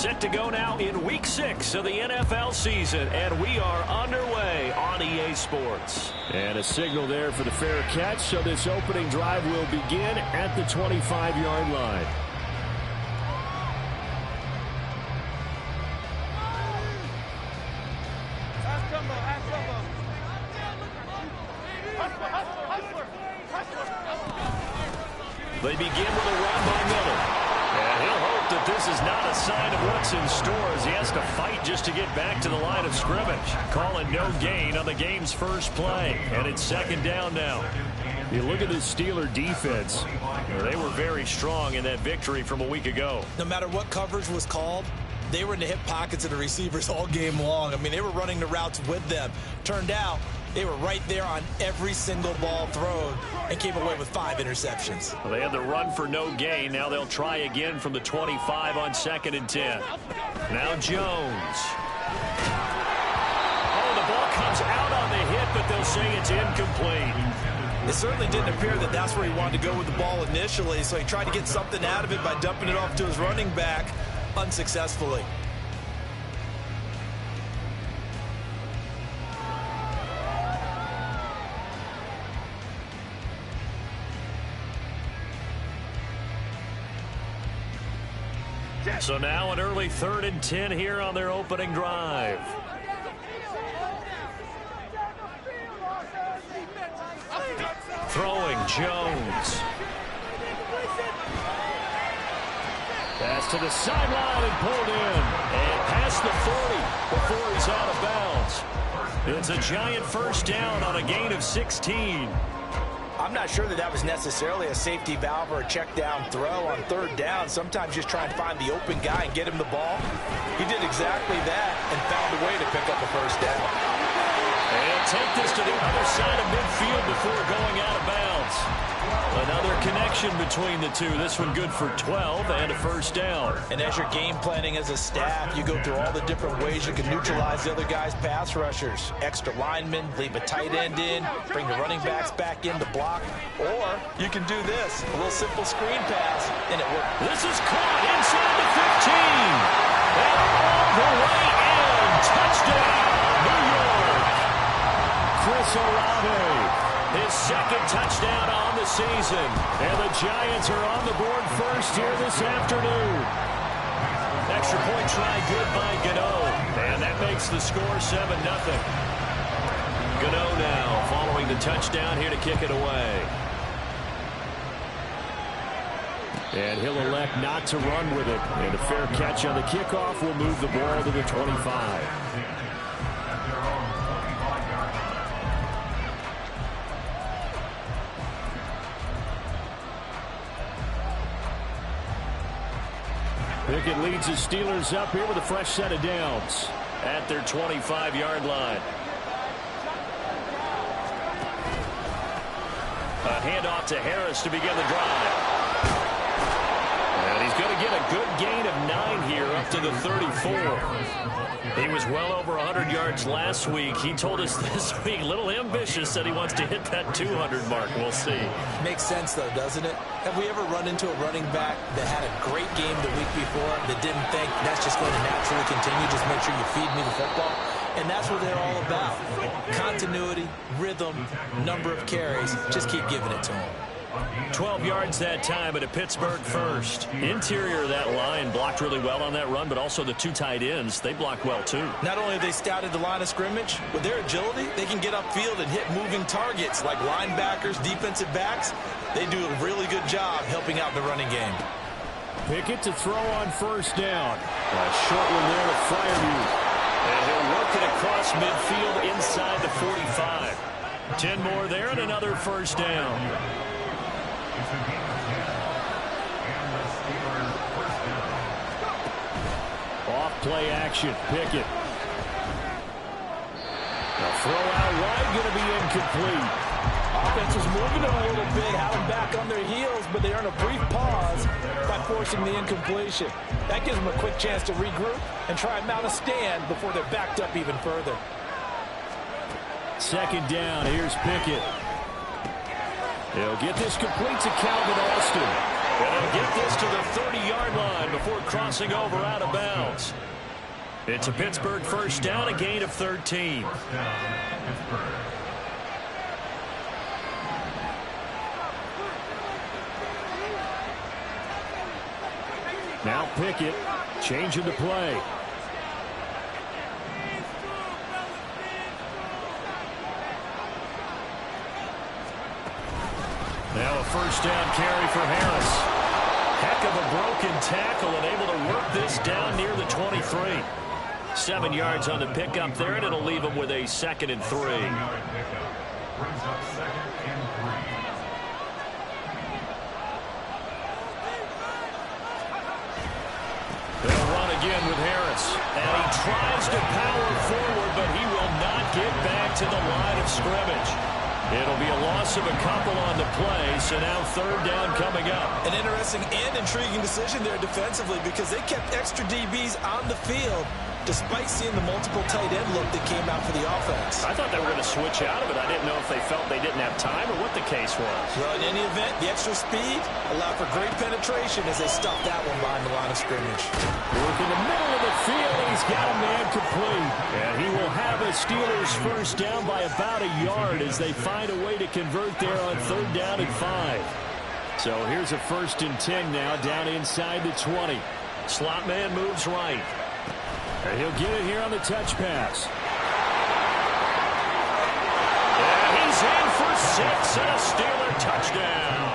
Set to go now in Week 6 of the NFL season, and we are underway on EA Sports. And a signal there for the fair catch, so this opening drive will begin at the 25-yard line. They begin with a run by Miller. And he'll hope that this is not a sign of what's in store as he has to fight just to get back to the line of scrimmage. Calling no gain on the game's first play. And it's second down now. You look at the Steeler defense. They were very strong in that victory from a week ago. No matter what coverage was called, they were in the hip pockets of the receivers all game long. I mean, they were running the routes with them. Turned out, they were right there on every single ball thrown and came away with 5 interceptions. Well, they had the run for no gain. Now they'll try again from the 25 on 2nd and 10. Now Jones. Oh, the ball comes out on the hit, but they'll say it's incomplete. It certainly didn't appear that that's where he wanted to go with the ball initially, so he tried to get something out of it by dumping it off to his running back unsuccessfully. So now an early 3rd and 10 here on their opening drive. Throwing Jones. Pass to the sideline and pulled in. And past the 40 before he's out of bounds. It's a giant first down on a gain of 16. I'm not sure that was necessarily a safety valve or a check down throw on 3rd down. Sometimes just try and find the open guy and get him the ball. He did exactly that and found a way to pick up a first down. And take this to the other side of midfield before going out of bounds. Another connection between the two. This one good for 12 and a first down. And as you're game planning as a staff, you go through all the different ways you can neutralize the other guy's pass rushers. Extra linemen, leave a tight end in, bring the running backs back in to block. Or you can do this, a little simple screen pass, and it works. This is caught inside the 15. And all the way in. Touchdown, New York. Chris Olave. His 2nd touchdown on the season. And the Giants are on the board first here this afternoon. Extra point try good by Gano. And that makes the score 7-0. Gano now following the touchdown here to kick it away. And he'll elect not to run with it. And a fair catch on the kickoff will move the ball to the 25. Pickett leads the Steelers up here with a fresh set of downs at their 25-yard line. A handoff to Harris to begin the drive. And he's going to get a good gain of 9 here up to the 34. He was well over 100 yards last week. He told us this week, a little ambitious, said he wants to hit that 200 mark. We'll see. Makes sense, though, doesn't it? Have we ever run into a running back that had a great game the week before that didn't think that's just going to naturally continue? Just make sure you feed me the football. And that's what they're all about. Continuity, rhythm, number of carries. Just keep giving it to them. 12 yards that time, but a Pittsburgh first. Interior of that line blocked really well on that run, but also the 2 tight ends, they blocked well too. Not only have they scouted the line of scrimmage, with their agility, they can get upfield and hit moving targets like linebackers, defensive backs. They do a really good job helping out the running game. Pickett to throw on first down. A short one there to Freiermuth. And he'll work it across midfield inside the 45. 10 more there and another first down. Off play action, Pickett. A throw out wide, going to be incomplete. Offense is moving them a little bit, have them back on their heels, but they earn a brief pause by forcing the incompletion. That gives them a quick chance to regroup and try and mount a stand before they're backed up even further. Second down, here's Pickett. He'll get this complete to Calvin Austin. And he'll get this to the 30-yard line before crossing over out of bounds. It's a Pittsburgh first down, a gain of 13. Now Pickett, changing the play. Now a first down carry for Harris. Heck of a broken tackle and able to work this down near the 23. 7 yards on the pickup there, and it'll leave him with a 2nd and 3. They'll run again with Harris. And he tries to power forward, but he will not get back to the line of scrimmage. It'll be a loss of a couple on the play, so now 3rd down coming up. An interesting and intriguing decision there defensively because they kept extra DBs on the field despite seeing the multiple tight end look that came out for the offense. I thought they were going to switch out of it. I didn't know if they felt they didn't have time or what the case was. Well, in any event, the extra speed allowed for great penetration as they stuffed that one behind the line of scrimmage. Work in the middle of the field, and he's got a man complete. And he will have a Steelers first down by about a yard as they find a way to convert there on 3rd down and 5. So here's a 1st and 10 now down inside the 20. Slot man moves right. And he'll get it here on the touch pass. And he's in for 6 and a Steeler touchdown.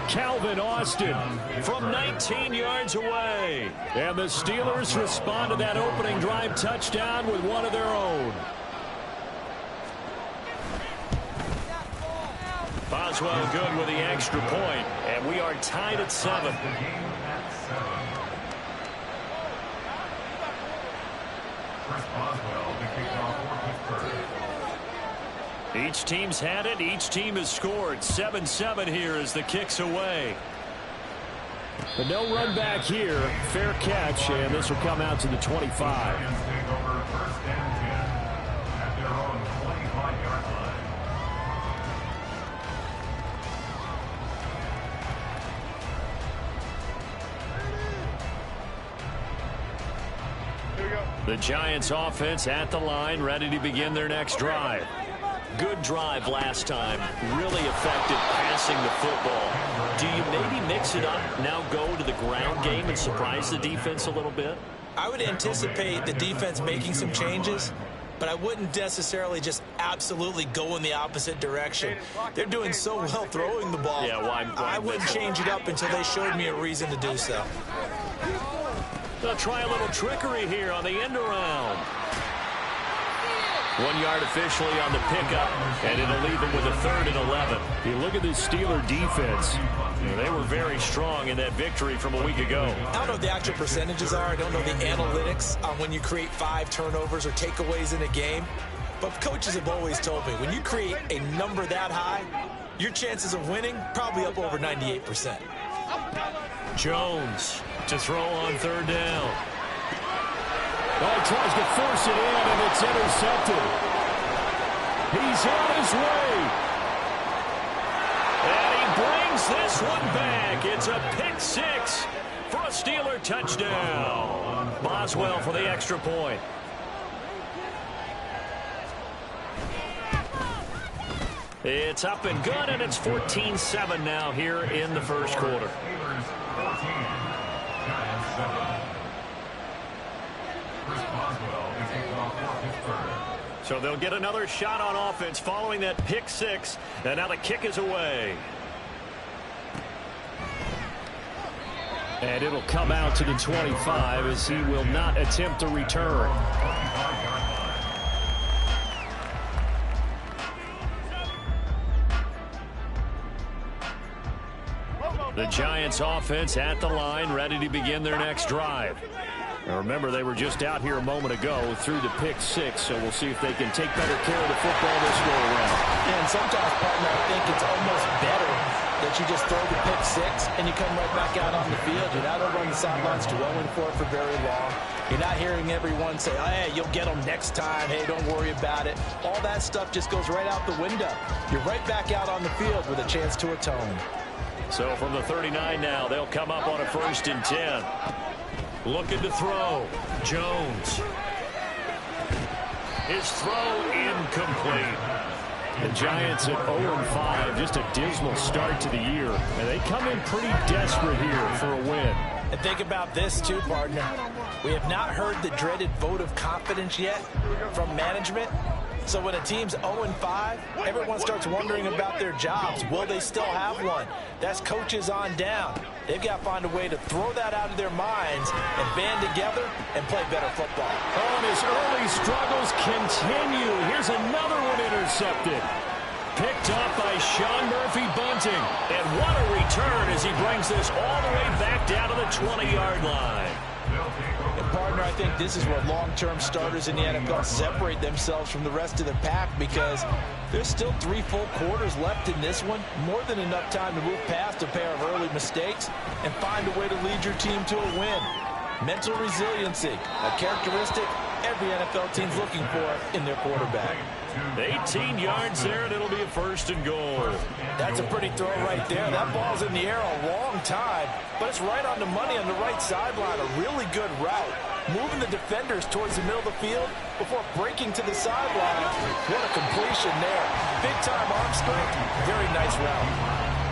Calvin Austin From 19 yards away. And the Steelers respond to that opening drive touchdown with one of their own. Boswell good with the extra point, and we are tied at 7. Each team's had it. Each team has scored. 7-7 here as the kick's away. But no run back here. Fair catch, and this will come out to the 25. The Giants offense at the line, ready to begin their next drive. Good drive last time. Really effective passing the football. Do you maybe mix it up, now go to the ground game and surprise the defense a little bit? I would anticipate the defense making some changes, but I wouldn't necessarily just absolutely go in the opposite direction. They're doing so well throwing the ball. Yeah, why I wouldn't change it up until they showed me a reason to do so. They'll try a little trickery here on the end around. 1 yard officially on the pickup, and it'll leave them with a 3rd and 11. You look at this Steeler defense. They were very strong in that victory from a week ago. I don't know what the actual percentages are. I don't know the analytics on when you create 5 turnovers or takeaways in a game. But coaches have always told me, when you create a number that high, your chances of winning probably up over 98%. Jones to throw on 3rd down. Oh, he tries to force it in, and it's intercepted. He's on his way. And he brings this one back. It's a pick 6 for a Steeler touchdown. Boswell for the extra point. It's up and good, and it's 14-7 now here in the first quarter. So they'll get another shot on offense following that pick 6, and now the kick is away. And it'll come out to the 25 as he will not attempt a return. The Giants offense at the line, ready to begin their next drive. Now remember, they were just out here a moment ago through the pick 6, so we'll see if they can take better care of the football this go around. Yeah, and sometimes, partner, I think it's almost better that you just throw the pick 6 and you come right back out on the field. You're not over on the sidelines dwelling for it for very long. You're not hearing everyone say, oh, hey, you'll get them next time. Hey, don't worry about it. All that stuff just goes right out the window. You're right back out on the field with a chance to atone. So from the 39 now, they'll come up on a 1st and 10. Looking to throw. Jones. His throw incomplete. The Giants at 0-5, just a dismal start to the year. And they come in pretty desperate here for a win. And think about this too, partner. We have not heard the dreaded vote of confidence yet from management. So when a team's 0-5, everyone starts wondering about their jobs. Will they still have one? That's coaches on down. They've got to find a way to throw that out of their minds and band together and play better football. Oh, and his early struggles continue. Here's another one intercepted. Picked up by Sean Murphy-Bunting. And what a return as he brings this all the way back down to the 20-yard line. And partner, I think this is where long-term starters in the NFL separate themselves from the rest of the pack, because there's still 3 full quarters left in this one. More than enough time to move past a pair of early mistakes and find a way to lead your team to a win. Mental resiliency, a characteristic every NFL team's looking for in their quarterback. 18 yards there, and it'll be a 1st and goal. That's a pretty throw right there. That ball's in the air a long time, but it's right on the money on the right sideline. A really good route. Moving the defenders towards the middle of the field before breaking to the sideline. What a completion there. Big-time arm strength. Very nice route.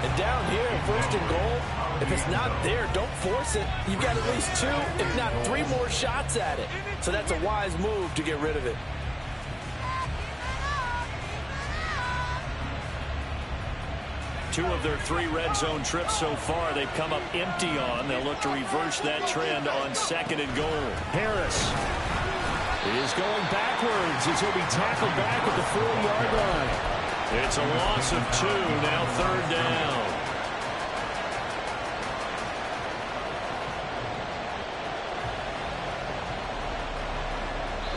And down here, 1st and goal, if it's not there, don't force it. You've got at least 2, if not 3 more shots at it. So that's a wise move to get rid of it. Two of their 3 red zone trips so far, they've come up empty on. They'll look to reverse that trend on 2nd and goal. Harris is going backwards as he'll be tackled back at the 4-yard line. It's a loss of 2, now 3rd down.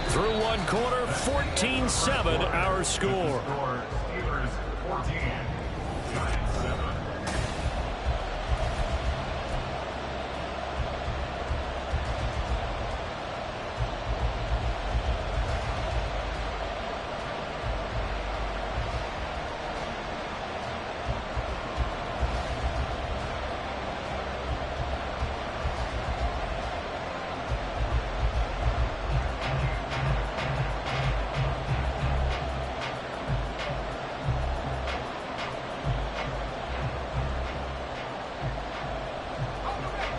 Through 1 quarter, 14-7 our score. Steelers 14, Giants 7.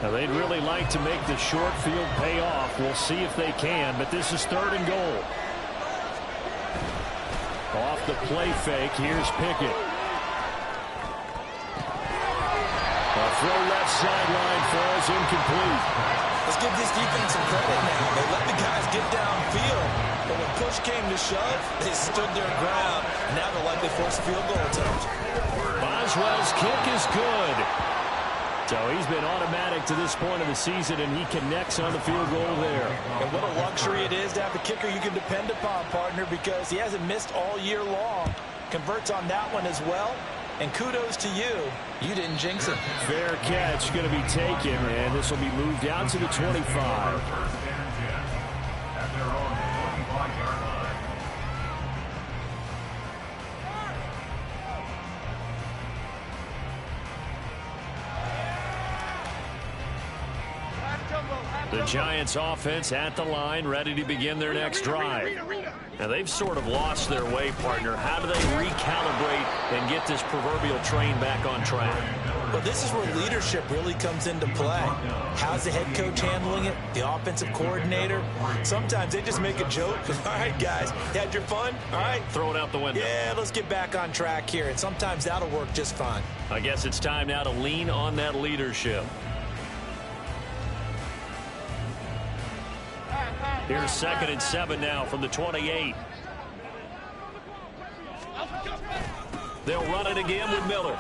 Now, they'd really like to make the short field pay off. We'll see if they can, but this is 3rd and goal. Off the play fake, here's Pickett. A throw left sideline falls incomplete. Let's give this defense some credit now. They let the guys get downfield, but when push came to shove, they stood their ground. Now they'll likely force a field goal attempt. Boswell's kick is good. So he's been automatic to this point of the season, and he connects on the field goal there. And what a luxury it is to have a kicker you can depend upon, partner, because he hasn't missed all year long. Converts on that one as well. And kudos to you. You didn't jinx it. Fair catch going to be taken, and this will be moved out to the 25. 1st and 10 at their own 25-yard line. The Giants offense at the line, ready to begin their next drive. Now, they've sort of lost their way, partner. How do they recalibrate and get this proverbial train back on track? Well, this is where leadership really comes into play. How's the head coach handling it? The offensive coordinator? Sometimes they just make a joke. All right, guys, you had your fun? All right. Throw it out the window. Yeah, let's get back on track here. And sometimes that'll work just fine. I guess it's time now to lean on that leadership. Here's 2nd and 7 now from the 28. They'll run it again with Miller.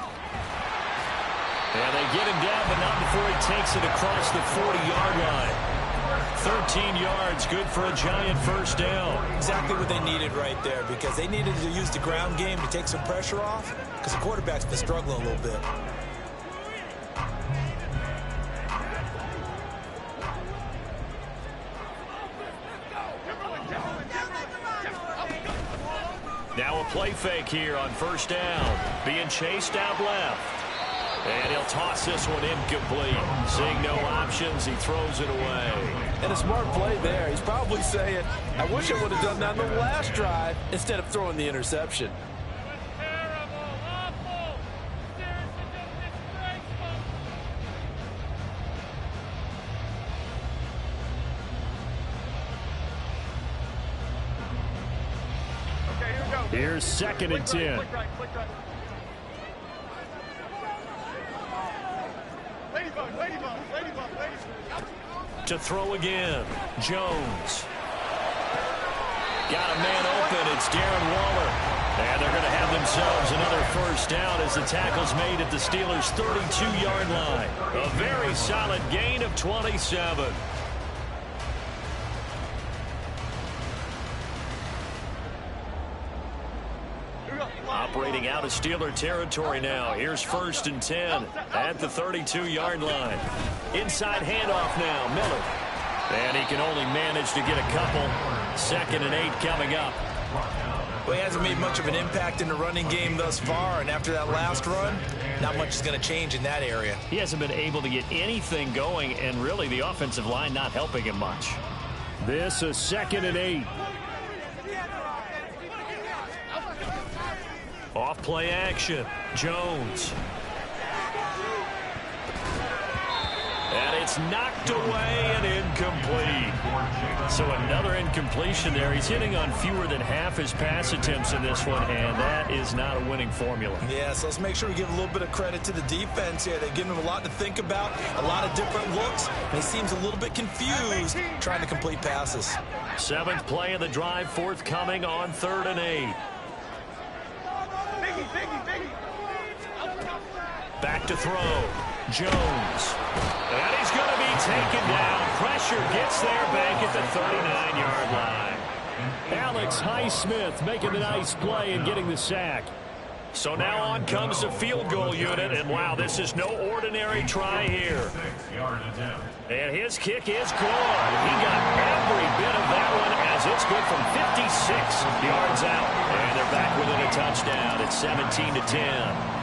And they get him down, but not before he takes it across the 40-yard line. 13 yards, good for a Giant 1st down. Exactly what they needed right there, because they needed to use the ground game to take some pressure off, because the quarterback's been struggling a little bit. Now a play fake here on 1st down. Being chased out left. And he'll toss this one incomplete. Seeing no options, he throws it away. And a smart play there. He's probably saying, I wish I would have done that on the last drive instead of throwing the interception. Here's 2nd and 10. To throw again, Jones. Got a man open, it's Darren Waller. And they're going to have themselves another first down as the tackle's made at the Steelers' 32-yard line. A very solid gain of 27. Operating out of Steeler territory now. Here's 1st and 10 at the 32-yard line. Inside handoff now, Miller. And he can only manage to get a couple. 2nd and 8 coming up. Well, he hasn't made much of an impact in the running game thus far, and after that last run, not much is going to change in that area. He hasn't been able to get anything going, and really the offensive line not helping him much. This is 2nd and 8. Off play action, Jones. And it's knocked away and incomplete. So another incompletion there. He's hitting on fewer than half his pass attempts in this one, and that is not a winning formula. Yeah, so let's make sure we give a little bit of credit to the defense here. They've given him a lot to think about, a lot of different looks, and he seems a little bit confused trying to complete passes. 7th play of the drive, forthcoming on 3rd and 8. Back to throw. Jones. And he's going to be taken down. Pressure gets there back at the 39-yard line. Alex Highsmith making the nice play and getting the sack. So now on comes the field goal unit. And, wow, this is no ordinary try here. And his kick is good. He got every bit of that one as it's good from 56 yards out. And they're back within a touchdown. It's 17-10.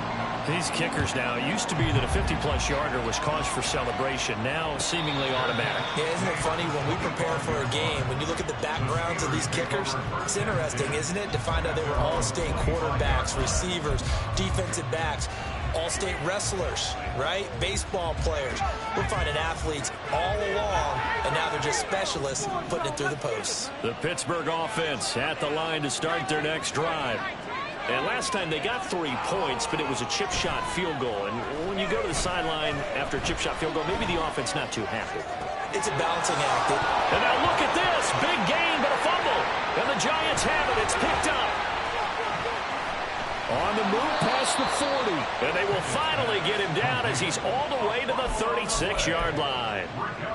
These kickers now, it used to be that a 50-plus yarder was cause for celebration. Now seemingly automatic. Yeah, isn't it funny when we prepare for a game, when you look at the backgrounds of these kickers, it's interesting, isn't it, to find out they were all-state quarterbacks, receivers, defensive backs, all-state wrestlers, right? Baseball players. We're finding athletes all along, and now they're just specialists putting it through the posts. The Pittsburgh offense at the line to start their next drive. And last time they got 3 points, but it was a chip shot field goal. And when you go to the sideline after a chip shot field goal, maybe the offense not too happy. It's a balancing act. And now look at this. Big gain, but a fumble. And the Giants have it. It's picked up. On the move past the 40. And they will finally get him down as he's all the way to the 36-yard line.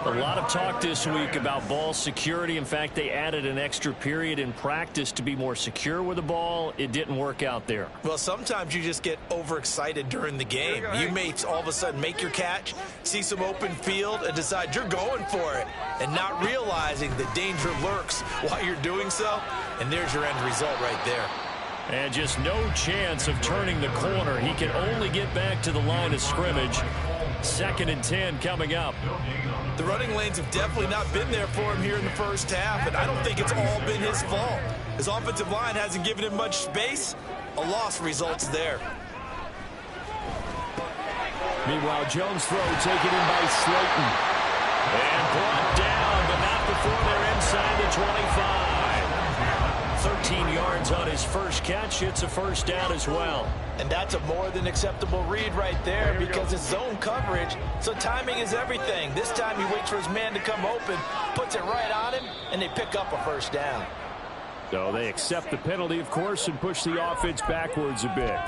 A lot of talk this week about ball security. In fact, they added an extra period in practice to be more secure with the ball. It didn't work out there. Well, sometimes you just get overexcited during the game. You may all of a sudden make your catch, see some open field, and decide you're going for it, and not realizing the danger lurks while you're doing so. And there's your end result right there. And just no chance of turning the corner. He can only get back to the line of scrimmage. 2nd and 10 coming up. The running lanes have definitely not been there for him here in the first half, and I don't think it's all been his fault. His offensive line hasn't given him much space. A loss results there. Meanwhile, Jones' throw taken in by Slayton. And brought down, but not before they're inside the 25. 13 yards on his first catch. It's a first down as well. And that's a more than acceptable read right there because it's zone coverage, so timing is everything. This time he waits for his man to come open, puts it right on him, and they pick up a first down. So they accept the penalty, of course, and push the offense backwards a bit.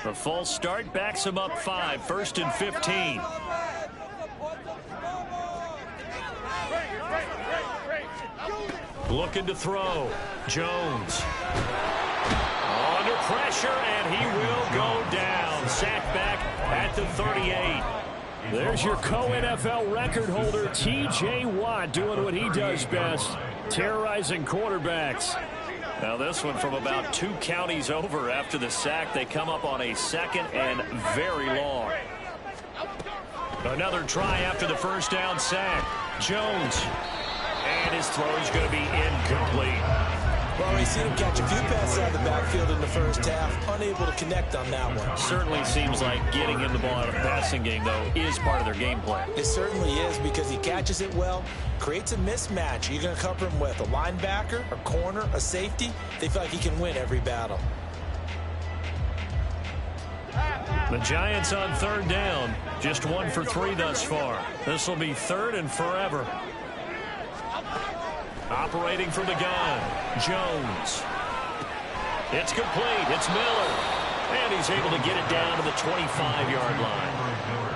The false start backs him up 5, 1st and 15. Looking to throw. Jones. Under pressure, and he will go down. Sacked back at the 38. There's your co-NFL record holder, T.J. Watt, doing what he does best, terrorizing quarterbacks. Now this one from about 2 counties over after the sack. They come up on a 2nd and very long. Another try after the first down sack. Jones. And his throw is going to be incomplete. Well, we've seen him catch a few passes out of the backfield in the first half. Unable to connect on that one. Certainly seems like getting him the ball out of the passing game, though, is part of their game plan. It certainly is because he catches it well, creates a mismatch. You're going to cover him with a linebacker, a corner, a safety. They feel like he can win every battle. The Giants on 3rd down. Just 1 for 3 thus far. This will be 3rd and forever. Operating from the gun, Jones. It's complete. It's Miller. And he's able to get it down to the 25-yard line.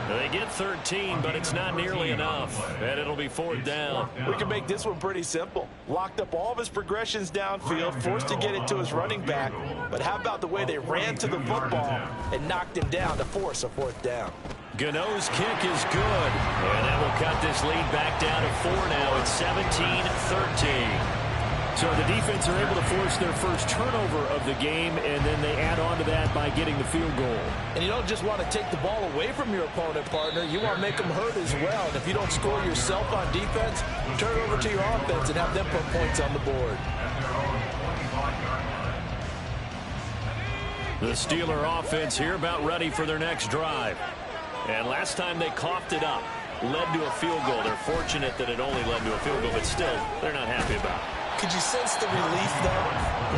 They get 13, but it's not nearly enough. And it'll be 4th down. We can make this one pretty simple. Locked up all of his progressions downfield, forced to get it to his running back. But how about the way they ran to the football and knocked him down to force a 4th down? Gano's kick is good, and that will cut this lead back down to 4 now. It's 17-13. So the defense are able to force their first turnover of the game, and then they add on to that by getting the field goal. And you don't just want to take the ball away from your opponent, partner. You want to make them hurt as well. And if you don't score yourself on defense, turn it over to your offense and have them put points on the board. The Steeler offense here about ready for their next drive. And last time they coughed it up, led to a field goal. They're fortunate that it only led to a field goal, but still, they're not happy about it. Could you sense the relief, though,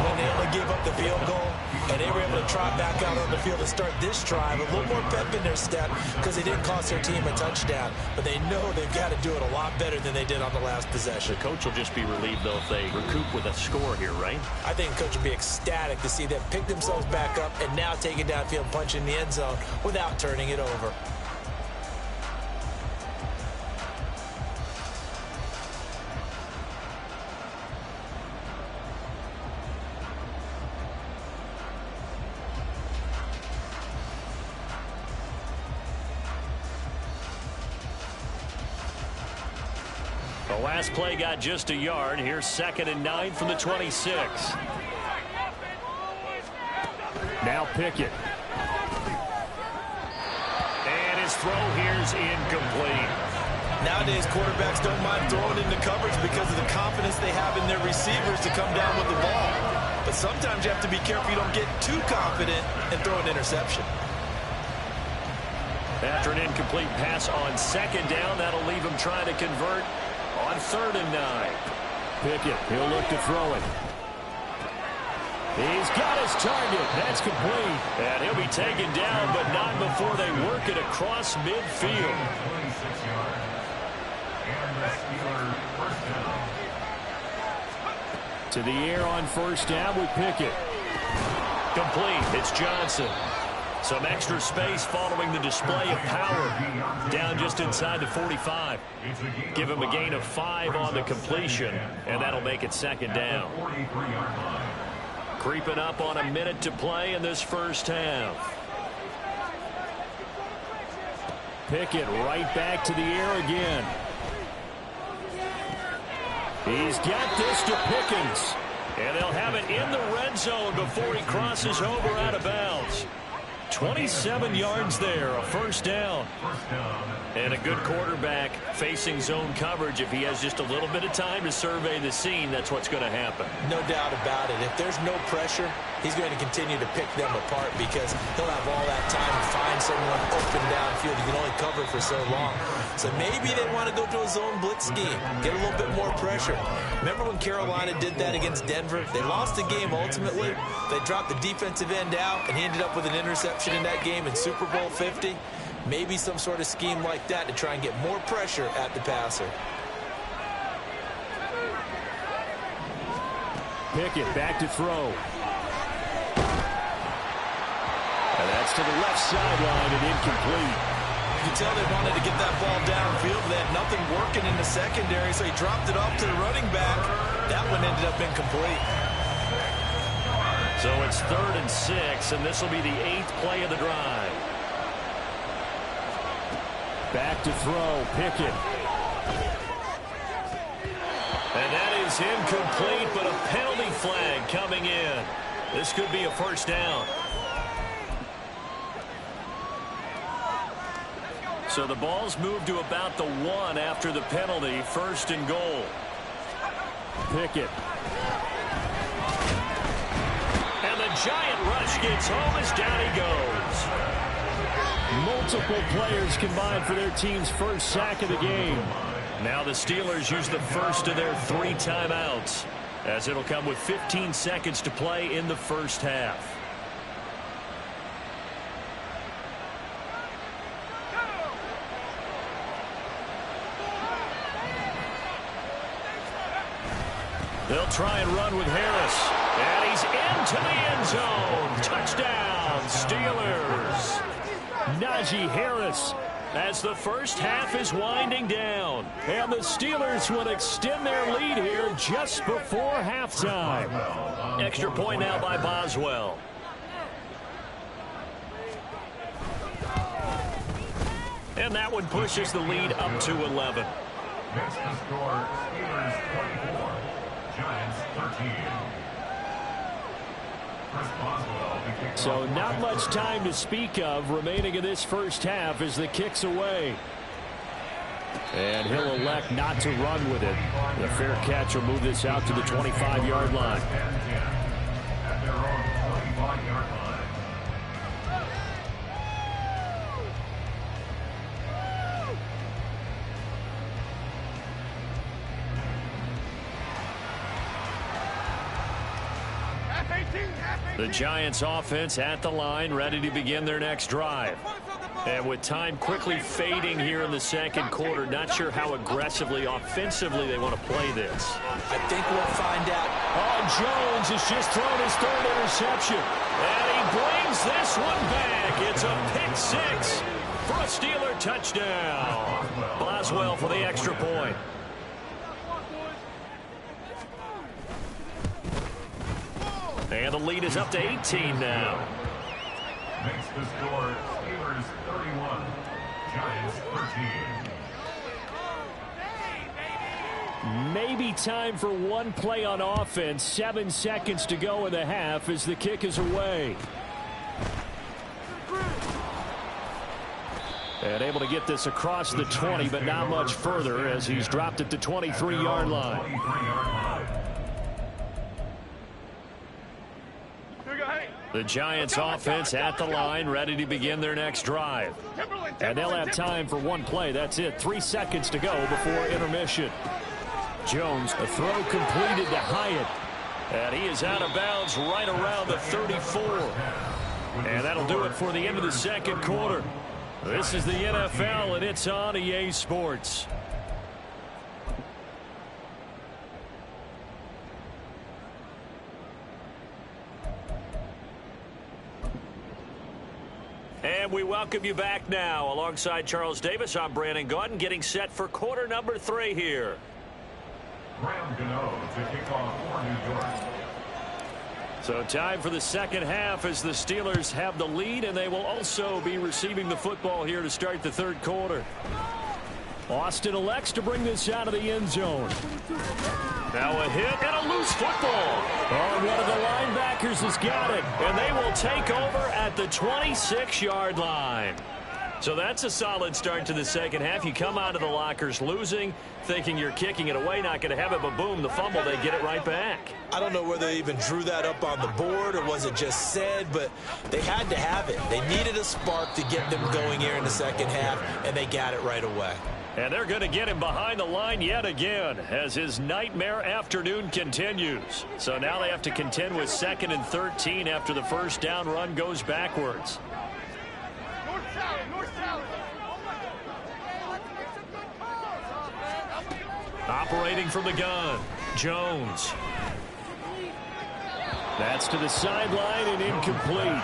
when they only gave up the field goal and they were able to trot back out on the field to start this drive? A little more pep in their step because they didn't cost their team a touchdown, but they know they've got to do it a lot better than they did on the last possession. The coach will just be relieved, though, if they recoup with a score here, right? I think the coach will be ecstatic to see them pick themselves back up and now take it downfield and punch in the end zone without turning it over. The last play got just a yard. Here's 2nd and 9 from the 26. Now Pickett. And his throw here's incomplete. Nowadays, quarterbacks don't mind throwing into coverage because of the confidence they have in their receivers to come down with the ball. But sometimes you have to be careful you don't get too confident and throw an interception. After an incomplete pass on 2nd down, that'll leave him trying to convert on 3rd and 9. Pickett, he'll look to throw it. He's got his target. That's complete. And he'll be taken down, but not before they work it across midfield. To the air on 1st down with Pickett. Complete. It's Johnson. Some extra space following the display of power. Down just inside the 45. Give him a gain of 5 on the completion, and that'll make it 2nd down. Creeping up on a minute to play in this first half. Pickett right back to the air again. He's got this to Pickens. And they'll have it in the red zone before he crosses over out of bounds. 27 yards there, a 1st down. And a good quarterback facing zone coverage. If he has just a little bit of time to survey the scene, that's what's going to happen. No doubt about it. If there's no pressure, he's going to continue to pick them apart because he'll have all that time to find someone open downfield. He can only cover for so long. So maybe they want to go to a zone blitz scheme, get a little bit more pressure. Remember when Carolina did that against Denver? They lost the game ultimately. They dropped the defensive end out, and he ended up with an interception in that game in Super Bowl 50. Maybe some sort of scheme like that to try and get more pressure at the passer. Pickett back to throw. And that's to the left sideline and incomplete. You can tell they wanted to get that ball downfield. They had nothing working in the secondary, so he dropped it off to the running back. That one ended up incomplete. So it's 3rd and 6, and this will be the 8th play of the drive. Back to throw, Pickett. And that is incomplete, but a penalty flag coming in. This could be a first down. So the ball's moved to about the 1 after the penalty. First and goal. Pickett. And the giant rush gets home as down he goes. Multiple players combined for their team's first sack of the game. Now the Steelers use the first of their 3 timeouts, as it'll come with 15 seconds to play in the first half. They'll try and run with Harris. And he's into the end zone. Touchdown, Steelers. Najee Harris. As the first half is winding down. And the Steelers will extend their lead here just before halftime. Extra point now by Boswell. And that one pushes the lead up to 11. Next to score, Steelers 24, Giants 13. Chris Boswell, the kick. So not much time to speak of remaining in this first half as the kick's away. And he'll elect not to run with it. The fair catch will move this out to the 25-yard line. At their own 25-yard line. The Giants offense at the line, ready to begin their next drive. And with time quickly fading here in the second quarter, not sure how aggressively, offensively they want to play this. I think we'll find out. Oh, Jones has just thrown his 3rd interception. And he brings this one back. It's a pick 6 for a Steeler touchdown. Boswell for the extra point. And the lead is up to 18 now. Next to score, Steelers 31, Giants 13. Maybe time for one play on offense. 7 seconds to go in the half as the kick is away. And able to get this across the 20, but not much further as he's dropped at the 23-yard line. The Giants offense at the line, ready to begin their next drive. And they'll have time for one play. That's it. 3 seconds to go before intermission. Jones, a throw completed to Hyatt. And he is out of bounds right around the 34. And that'll do it for the end of the second quarter. This is the NFL, and it's on EA Sports. And we welcome you back now. Alongside Charles Davis, I'm Brandon Gaudin, getting set for quarter number 3 here. Graham Gano to kick off for New York. So time for the second half as the Steelers have the lead, and they will also be receiving the football here to start the third quarter. Austin elects to bring this out of the end zone. Now a hit and a loose football. Oh, one of the linebackers has got it. And they will take over at the 26-yard line. So that's a solid start to the second half. You come out of the lockers losing, thinking you're kicking it away, not going to have it, but boom, the fumble, they get it right back. I don't know whether they even drew that up on the board or was it just said, but they had to have it. They needed a spark to get them going here in the second half, and they got it right away. And they're going to get him behind the line yet again as his nightmare afternoon continues. So now they have to contend with 2nd and 13 after the first down run goes backwards. Operating from the gun, Jones. That's to the sideline and incomplete.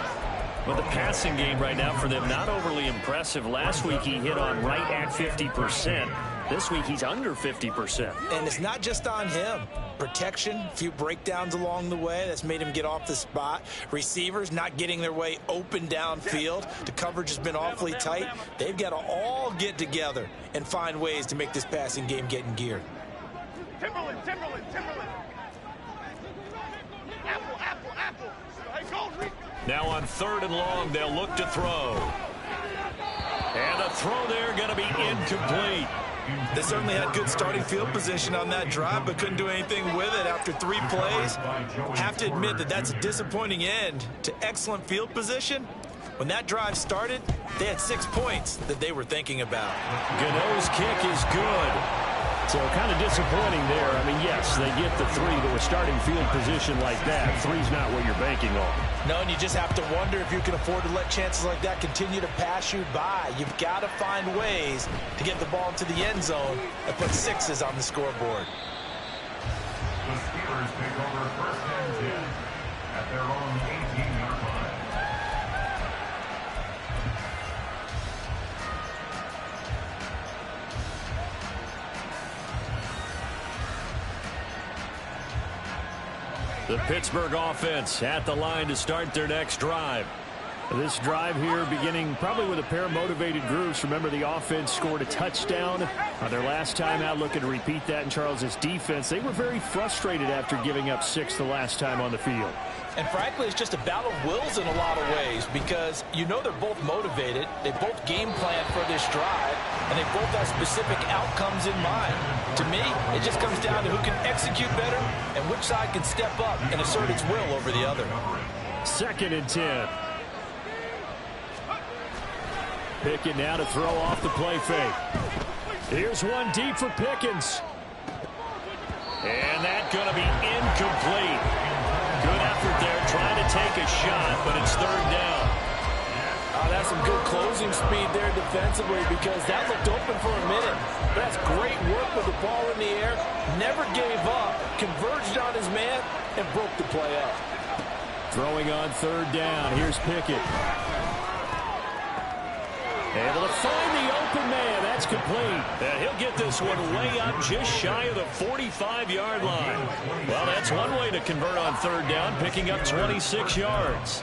But the passing game right now for them, not overly impressive. Last week he hit on right at 50%. This week, he's under 50%. And it's not just on him. Protection, a few breakdowns along the way. That's made him get off the spot. Receivers not getting their way open downfield. The coverage has been awfully tight. They've got to all get together and find ways to make this passing game get in gear. Timberland. Apple. Hey, go, Reed. Now on 3rd and long, they'll look to throw. And the throw there going to be incomplete. They certainly had good starting field position on that drive, but couldn't do anything with it after 3 plays. Have to admit that that's a disappointing end to excellent field position. When that drive started, they had 6 points that they were thinking about. Gano's kick is good. So kind of disappointing there. I mean, yes, they get the 3 to a starting field position like that. 3's not what you're banking on. No, and you just have to wonder if you can afford to let chances like that continue to pass you by. You've got to find ways to get the ball into the end zone and put 6s on the scoreboard. The Steelers take over 1st and 10 at their own 18-yard line. The Pittsburgh offense at the line to start their next drive. This drive here beginning probably with a pair of motivated groups. Remember, the offense scored a touchdown on their last time out, looking to repeat that in Charles's defense. They were very frustrated after giving up 6 the last time on the field. And frankly, it's just a battle of wills in a lot of ways because you know they're both motivated. They both game plan for this drive, and they both have specific outcomes in mind. To me, it just comes down to who can execute better and which side can step up and assert its will over the other. 2nd and 10. Pickett now to throw off the play fake. Here's one deep for Pickens. And that's going to be incomplete. Good effort there trying to take a shot, but it's 3rd down. That's some good closing speed there defensively because that looked open for a minute. But that's great work with the ball in the air. Never gave up, converged on his man, and broke the play up. Throwing on 3rd down. Here's Pickett. Able to find the open man. That's complete. And he'll get this one way up just shy of the 45-yard line. Well, that's one way to convert on 3rd down, picking up 26 yards.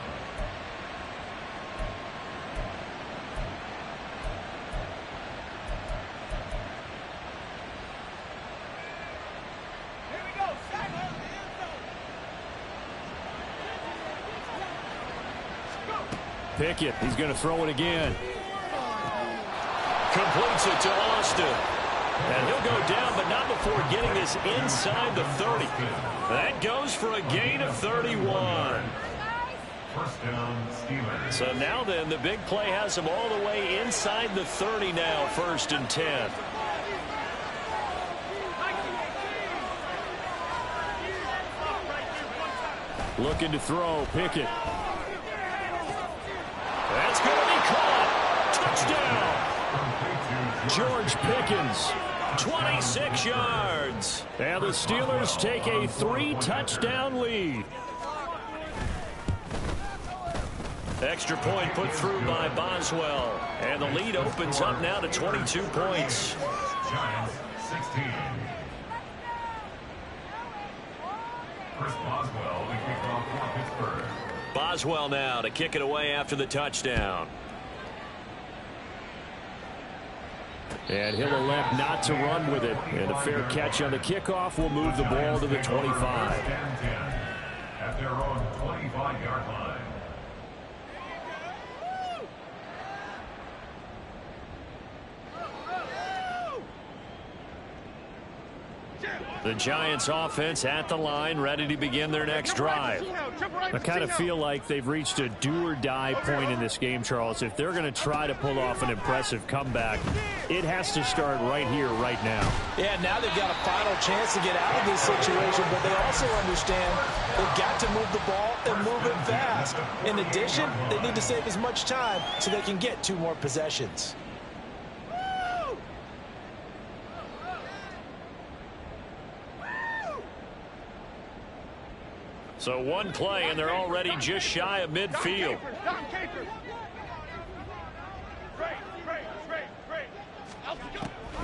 Pickett, he's going to throw it again. Completes it to Austin. And he'll go down, but not before getting this inside the 30. That goes for a gain of 31. 1st down, Steelers. So now then, the big play has him all the way inside the 30 now, 1st and 10. Looking to throw, Pickett. That's going to be caught. Touchdown. George Pickens. 26 yards. And the Steelers take a 3-touchdown lead. Extra point put through by Boswell. And the lead opens up now to 22 points. Giants, 16. Chris Boswell, the kickoff for Pittsburgh. Boswell now to kick it away after the touchdown. And he'll elect not to run with it. And a fair catch on the kickoff will move the ball to the 25. At their own 25-yard line. The Giants offense at the line, ready to begin their next drive. I kind of feel like they've reached a do-or-die point in this game, Charles. If they're going to try to pull off an impressive comeback, it has to start right here, right now. Yeah, now they've got a final chance to get out of this situation, but they also understand they've got to move the ball and move it fast. In addition, they need to save as much time so they can get 2 more possessions. So one play, and they're already just shy of midfield.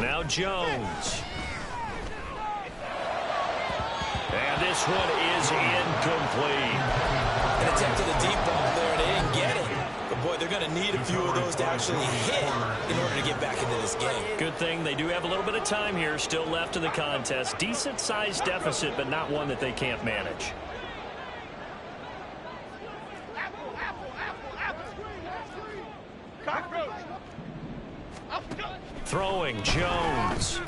Now Jones. And this one is incomplete. An attempt at a deep ball there, and they didn't get it. But, boy, they're going to need a few of those to actually hit in order to get back into this game. Good thing they do have a little bit of time here still left in the contest. Decent-sized deficit, but not one that they can't manage. Throwing Jones.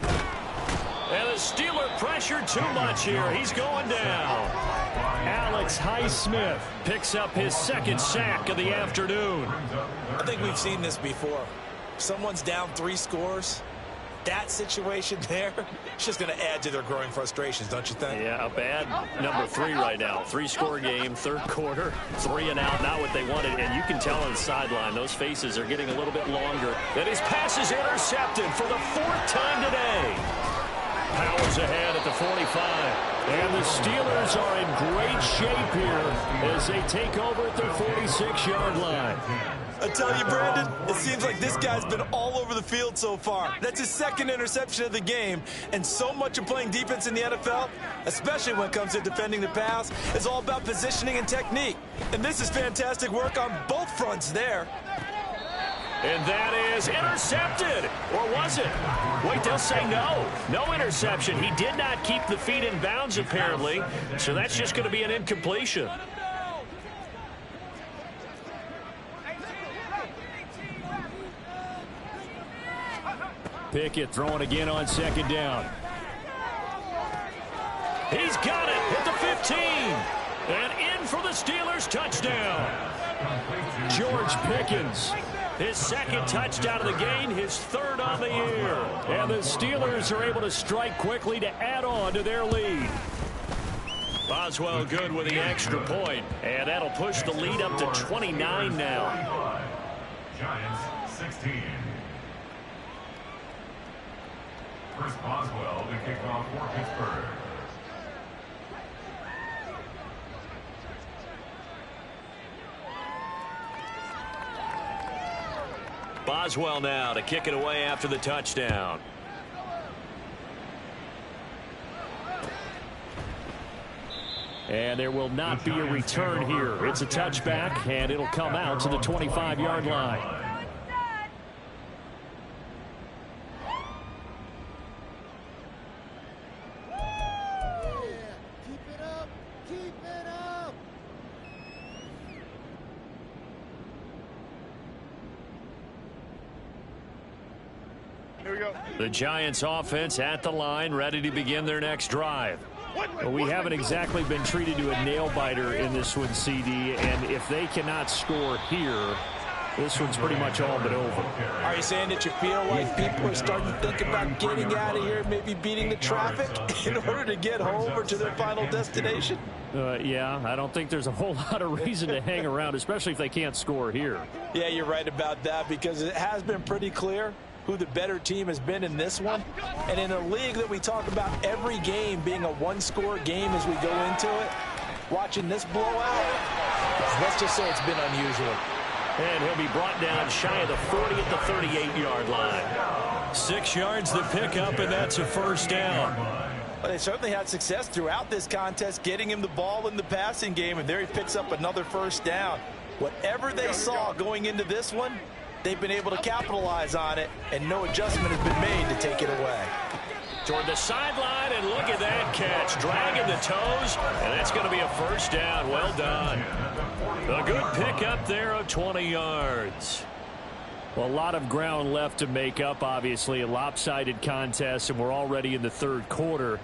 And the Steeler pressured too much here. He's going down. Alex Highsmith picks up his second sack of the afternoon. I think we've seen this before. Someone's down 3 scores. That situation there, it's just going to add to their growing frustrations, don't you think? Yeah, a bad number 3 right now. 3-score game, third quarter, 3 and out, not what they wanted. And you can tell on the sideline, those faces are getting a little bit longer. And his pass is intercepted for the 4th time today. Powers ahead at the 45. And the Steelers are in great shape here as they take over at their 46-yard line. I tell you, Brandon, it seems like this guy's been all over the field so far. That's his 2nd interception of the game. And so much of playing defense in the NFL, especially when it comes to defending the pass, is all about positioning and technique. And this is fantastic work on both fronts there. And that is intercepted. Or was it? Wait, they'll say no. No interception. He did not keep the feet in bounds, apparently. So that's just going to be an incompletion. Pickett throwing again on 2nd down. He's got it at the 15. And in for the Steelers touchdown. George Pickens. His 2nd touchdown of the game, his 3rd on the year. And the Steelers are able to strike quickly to add on to their lead. Boswell good with the extra point. And that'll push the lead up to 29 now. Giants 16. Chris Boswell to kick off for Pittsburgh. Boswell now to kick it away after the touchdown. And there will not be a return here. It's a touchback, and it'll come out to the 25-yard line. The Giants offense at the line, ready to begin their next drive. Well, we haven't exactly been treated to a nail-biter in this one, CD, and if they cannot score here, this one's pretty much all but over. Are you saying that you feel like people are starting to think about getting out of here, maybe beating the traffic in order to get home or to their final destination? Yeah, I don't think there's a whole lot of reason to hang around, especially if they can't score here. Yeah, you're right about that, because it has been pretty clear who the better team has been in this one. And in a league that we talk about every game being a 1-score game as we go into it, watching this blowout, let's just say it's been unusual. And he'll be brought down shy of the 40 at the 38-yard line. 6 yards the pickup, and that's a 1st down. Well, they certainly had success throughout this contest getting him the ball in the passing game, and there he picks up another 1st down. Whatever they saw going into this one, they've been able to capitalize on it, and no adjustment has been made to take it away. Toward the sideline, and look at that catch. Dragging the toes, and that's going to be a 1st down. Well done. A good pickup there of 20 yards. Well, a lot of ground left to make up, obviously. A lopsided contest, and we're already in the 3rd quarter.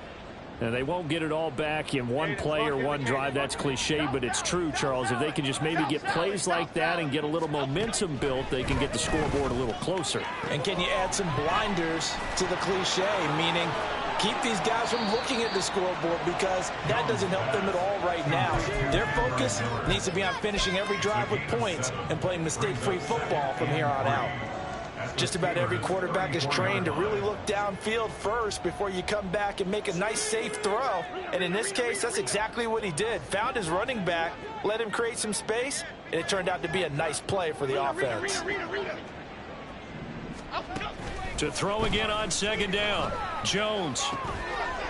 And they won't get it all back in one play or one drive. That's cliche, but it's true, Charles. If they can just maybe get plays like that and get a little momentum built, they can get the scoreboard a little closer. And can you add some blinders to the cliche, meaning keep these guys from looking at the scoreboard, because that doesn't help them at all right now. Their focus needs to be on finishing every drive with points and playing mistake-free football from here on out. Just about every quarterback is trained to really look downfield first before you come back and make a nice, safe throw. And in this case, that's exactly what he did. Found his running back, let him create some space, and it turned out to be a nice play for the offense. To throw again on second down. Jones.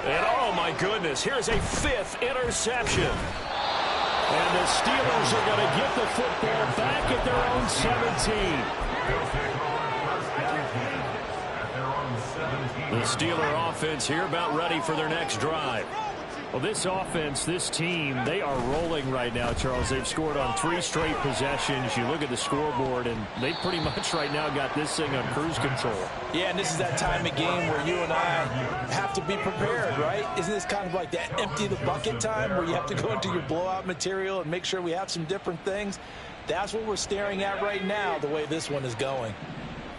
And oh my goodness, here's a 5th interception. And the Steelers are going to get the football back at their own 17. The Steeler offense here about ready for their next drive. Well, this offense, this team, they are rolling right now, Charles. They've scored on 3 straight possessions. You look at the scoreboard, and they pretty much right now got this thing on cruise control. Yeah, and this is that time of game where you and I have to be prepared, right? Isn't this kind of like that empty the bucket time where you have to go into your blowout material and make sure we have some different things? That's what we're staring at right now, the way this one is going.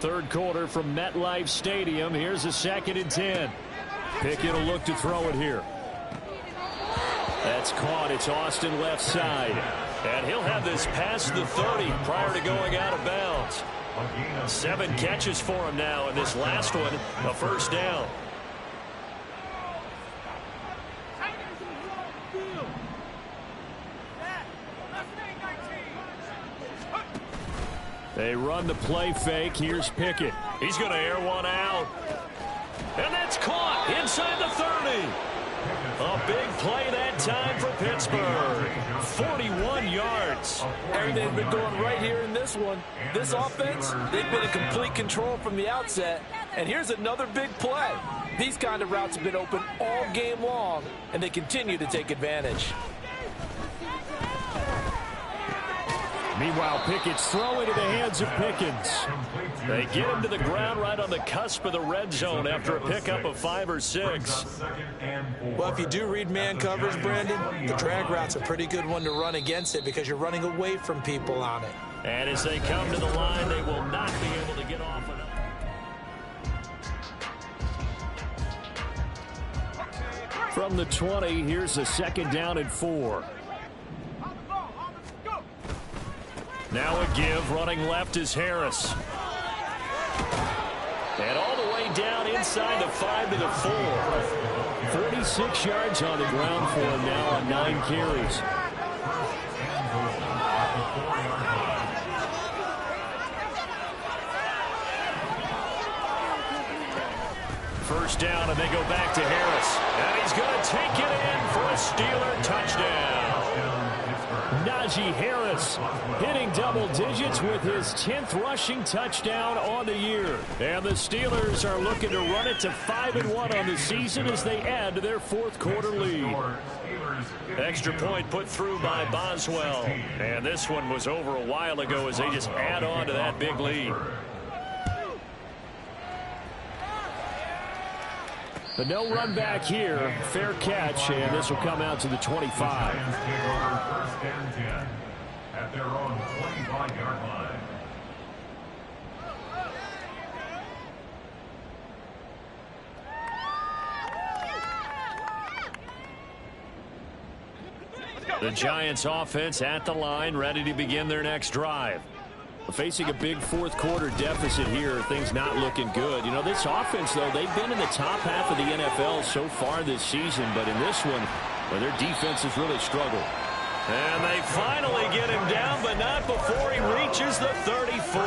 Third quarter from MetLife Stadium. Here's a 2nd and 10. Pickett will look to throw it here. That's caught. It's Austin left side. And he'll have this past the 30 prior to going out of bounds. 7 catches for him now, and this last one, a first down. They run the play fake. Here's Pickett. He's going to air one out. And that's caught inside the 30. A big play that time for Pittsburgh. 41 yards. Everything's been going right here in this one. This offense, they've been in complete control from the outset. And here's another big play. These kind of routes have been open all game long, and they continue to take advantage. Meanwhile, Pickett's throwing to the hands of Pickens. They get him to the ground right on the cusp of the red zone after a pickup of 5 or 6. Well, if you do read man coverage, Brandon, the drag route's a pretty good one to run against it because you're running away from people on it. And as they come to the line, they will not be able to get off enough. From the 20, here's a 2nd down and 4. Now a give, running left is Harris. And all the way down inside the 5 to the 4. 46 yards on the ground for him now on 9 carries. First down, and they go back to Harris. And he's going to take it in for a Steeler touchdown. Najee Harris hitting double digits with his 10th rushing touchdown on the year. And the Steelers are looking to run it to 5-1 on the season as they add to their 4th quarter lead. Extra point put through by Boswell. And this one was over a while ago as they just add on to that big lead. The no run back here, fair catch, and this will come out to the 25. At their own 25-yard line. The Giants offense at the line, ready to begin their next drive. Facing a big 4th quarter deficit here, things not looking good. You know, this offense, though, they've been in the top half of the NFL so far this season, but in this one, well, their defense has really struggled. And they finally get him down, but not before he reaches the 34.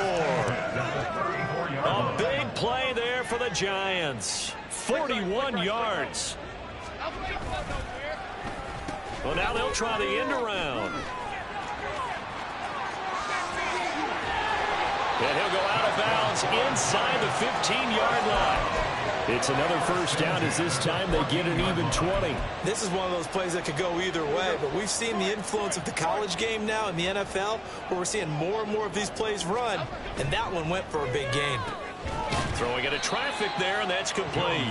A big play there for the Giants. 41 yards. Well, now they'll try the end around. And he'll go out of bounds inside the 15-yard line. It's another first down as this time they get an even 20. This is one of those plays that could go either way, but we've seen the influence of the college game now in the NFL where we're seeing more and more of these plays run, and that one went for a big gain. Throwing into traffic there, and that's complete.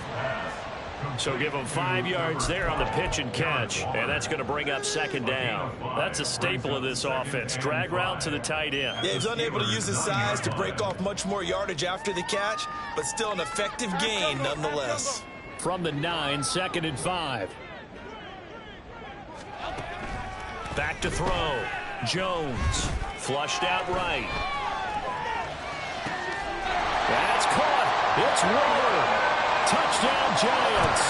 So give him 5 yards there on the pitch and catch, and that's going to bring up 2nd down. That's a staple of this offense. Drag route to the tight end. Yeah, he's unable to use his size to break off much more yardage after the catch, but still an effective gain nonetheless. From the 9, 2nd and 5. Back to throw. Jones flushed out right. That's caught. It's Waller. Touchdown, Giants.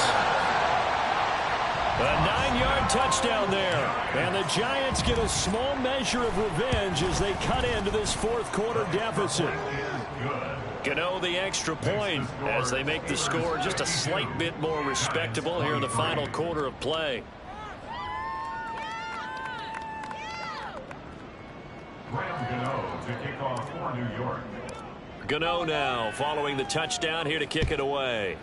A 9-yard touchdown there. And the Giants get a small measure of revenge as they cut into this 4th quarter deficit. Gano the extra point as they make the score just a slight bit more respectable here in the final quarter of play. Graham Gano to kick off for New York. Gano now following the touchdown here to kick it away.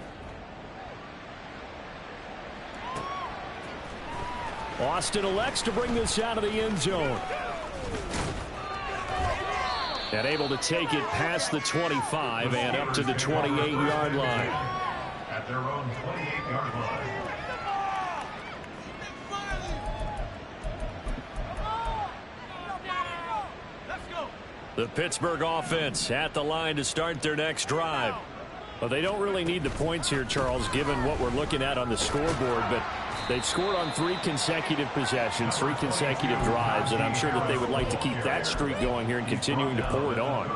Austin elects to bring this out of the end zone. And able to take it past the 25 and up to the 28-yard line. At their own 28-yard line. The Pittsburgh offense at the line to start their next drive. Well, they don't really need the points here, Charles, given what we're looking at on the scoreboard, but they've scored on 3 consecutive possessions, 3 consecutive drives, and I'm sure that they would like to keep that streak going here and continuing to pour it on.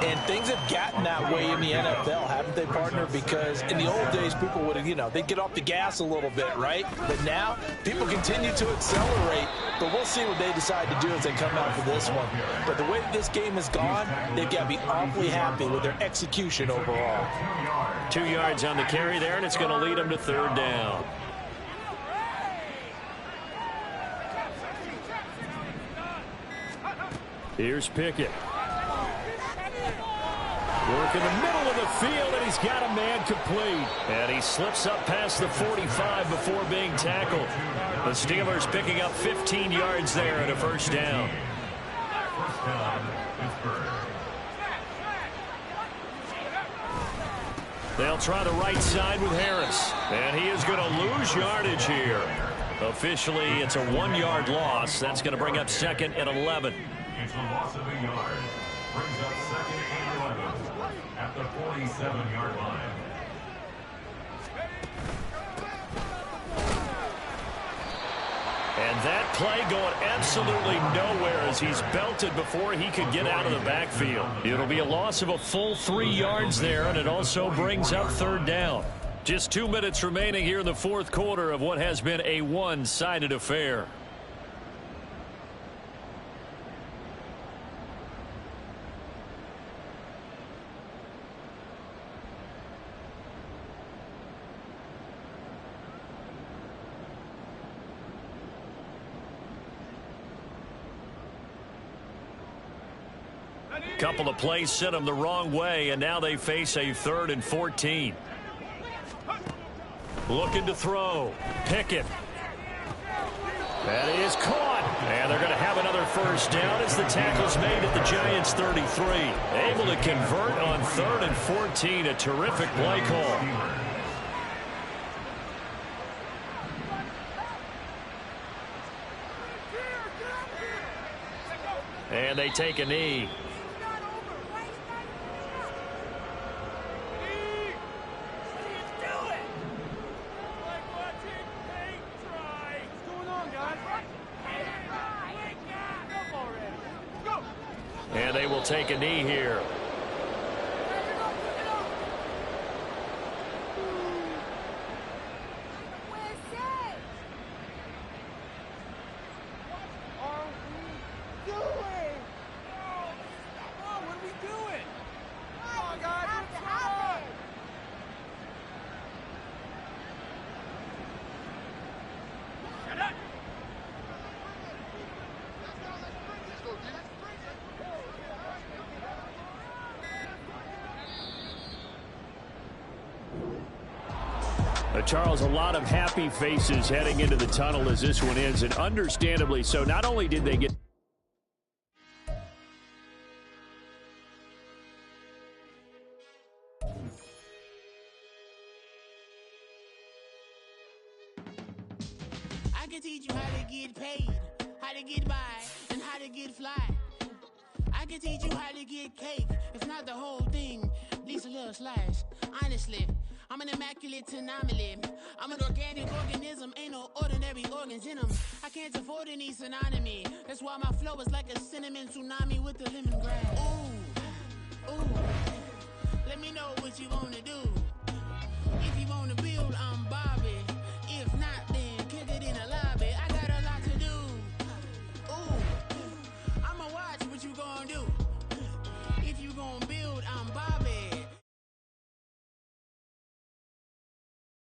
And things have gotten that way in the NFL, haven't they, partner? Because in the old days, people would have, they'd get off the gas a little bit, right? But now, people continue to accelerate, but we'll see what they decide to do as they come out for this one. But the way that this game has gone, they've got to be awfully happy with their execution overall. 2 yards on the carry there, and it's going to lead them to third down. Here's Pickett. Work in the middle of the field, and he's got a man complete. And he slips up past the 45 before being tackled. The Steelers picking up 15 yards there and a first down. First down, Pittsburgh. They'll try the right side with Harris. And he is going to lose yardage here. Officially, it's a 1-yard loss. That's going to bring up second and 11. It's a loss of a yard. Brings up second and 11 at the 47-yard line. And that play going absolutely nowhere as he's belted before he could get out of the backfield. It'll be a loss of a full 3 yards there, and it also brings up third down. Just 2 minutes remaining here in the fourth quarter of what has been a one-sided affair. Couple of plays sent them the wrong way, and now they face a 3rd and 14. Looking to throw. Pickett. That is caught. And they're going to have another first down as the tackle's made at the Giants' 33. Able to convert on 3rd and 14. A terrific play call. And they take a knee. And they will take a knee here. Charles, a lot of happy faces heading into the tunnel as this one ends, and understandably so. Not only did they get I can teach you how to get paid, how to get by, and how to get fly. I can teach you how to get cake, if not the whole thing, at least a little slice. Honestly, I'm an immaculate anomaly. I'm an organic organism, ain't no ordinary organs in them. I can't afford any synonymy. That's why my flow is like a cinnamon tsunami with the lemongrass. Ooh, ooh. Let me know what you wanna do.